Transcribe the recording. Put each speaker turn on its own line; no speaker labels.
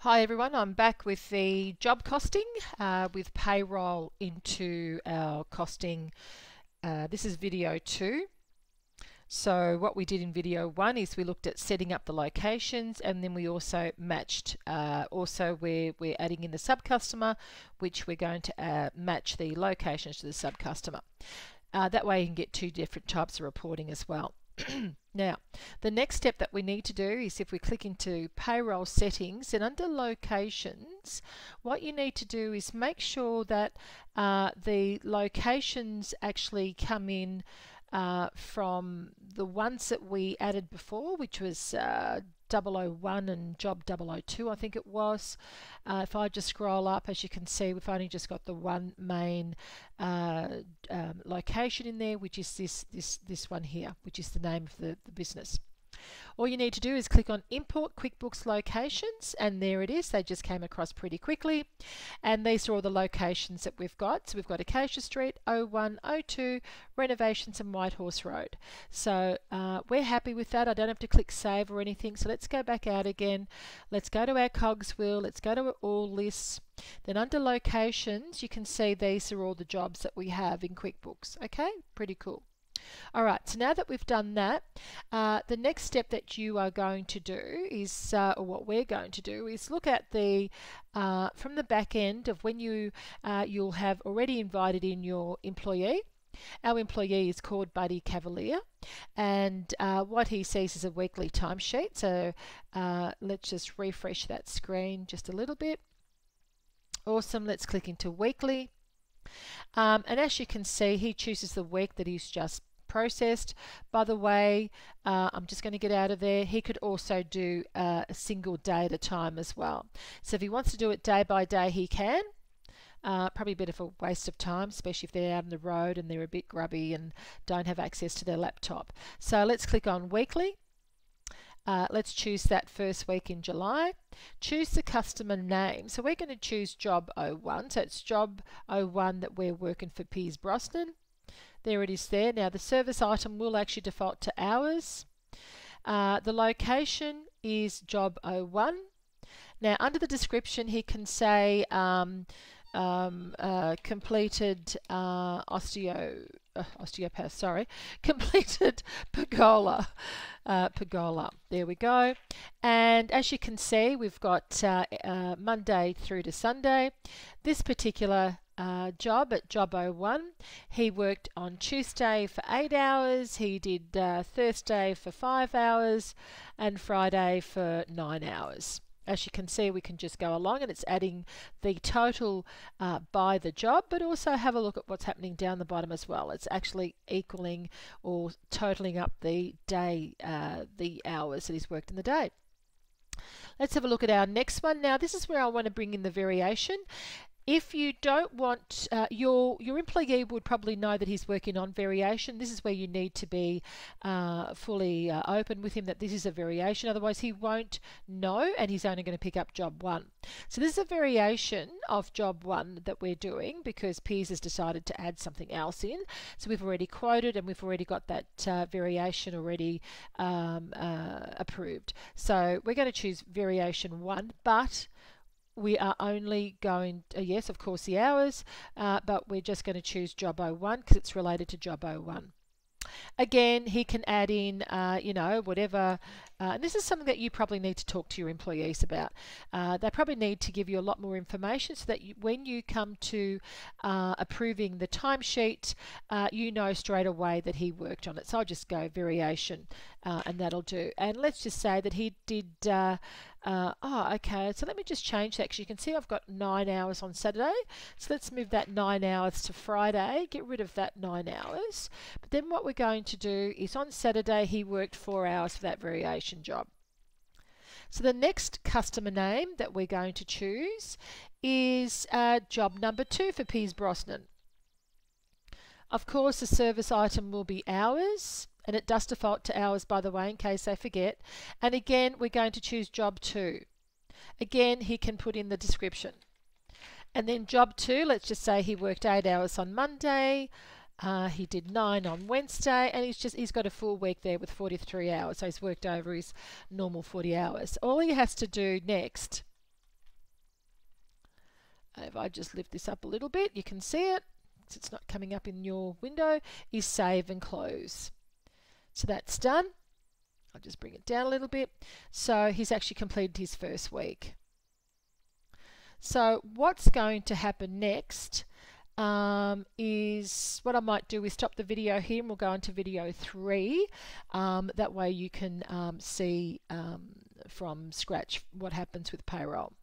Hi everyone, I'm back with the job costing with payroll into our costing. This is video 2. So what we did in video 1 is we looked at setting up the locations, and then we also matched, also we're adding in the sub-customer, which we're going to match the locations to the sub-customer. That way you can get 2 different types of reporting as well. Now, the next step that we need to do is if we click into payroll settings and under locations, what you need to do is make sure that the locations actually come in from the ones that we added before, which was 001 and job 002, I think it was. If I just scroll up, as you can see, we've only just got the one main location in there, which is this one here, which is the name of the business. All you need to do is click on Import QuickBooks Locations, and there it is. They just came across pretty quickly. And these are all the locations that we've got. So we've got Acacia Street, 01, 02, Renovations and Whitehorse Road. So we're happy with that. I don't have to click Save or anything. So let's go back out again. Let's go to our cogs wheel. Let's go to All Lists. Then under Locations, you can see these are all the jobs that we have in QuickBooks. Okay, pretty cool. Alright, so now that we've done that, the next step that you are going to do is, or what we're going to do is look at the, from the back end of when you'll have already invited in your employee. Our employee is called Buddy Cavalier, and what he sees is a weekly timesheet. So let's just refresh that screen just a little bit. Awesome, let's click into weekly. And as you can see, he chooses the week that he's just processed. By the way, I'm just going to get out of there. He could also do a single day at a time as well. So if he wants to do it day by day, he can. Probably a bit of a waste of time, especially if they're out on the road and they're a bit grubby and don't have access to their laptop. So let's click on weekly. Let's choose that first week in July. Choose the customer name. So we're going to choose job 01. So it's job 01 that we're working for Piers Brosnan. There it is there. Now the service item will actually default to hours. The location is job 01. Now under the description he can say completed osteopath, sorry, completed pergola. Pergola. There we go. And as you can see, we've got Monday through to Sunday. This particular job at job 01, he worked on Tuesday for 8 hours, he did Thursday for 5 hours, and Friday for 9 hours. As you can see, we can just go along and it's adding the total by the job, but also have a look at what's happening down the bottom as well. It's actually equaling or totaling up the day, the hours that he's worked in the day. Let's have a look at our next one. Now this is where I want to bring in the variation. If you don't want, your employee would probably know that he's working on variation. This is where you need to be fully open with him that this is a variation. Otherwise he won't know and he's only going to pick up job 1. So this is a variation of job 1 that we're doing because Piers has decided to add something else in. So we've already quoted and we've already got that variation already approved. So we're going to choose variation 1, but we are only going, yes, of course, the hours, but we're just going to choose job 01 because it's related to job 01. Again, he can add in, you know, whatever. This is something that you probably need to talk to your employees about. They probably need to give you a lot more information so that when you come to approving the timesheet, you know straight away that he worked on it. So I'll just go variation and that'll do. And let's just say that he did, okay, so let me just change that because you can see I've got 9 hours on Saturday. So let's move that 9 hours to Friday, get rid of that 9 hours. But then what we're going to do is on Saturday he worked 4 hours for that variation job. So the next customer name that we're going to choose is job number 2 for Piers Brosnan. Of course the service item will be hours, and it does default to hours, by the way, in case they forget. And again we're going to choose job 2. Again he can put in the description. And then job 2, let's just say he worked 8 hours on Monday, he did 9 on Wednesday, and he's got a full week there with 43 hours. So he's worked over his normal 40 hours. All he has to do next if I just lift this up a little bit, you can see it, so it's not coming up in your window, is save and close. So that's done. I'll just bring it down a little bit. So he's actually completed his first week. So what's going to happen next is what I might do is stop the video here and we'll go into video 3. That way you can see from scratch what happens with payroll.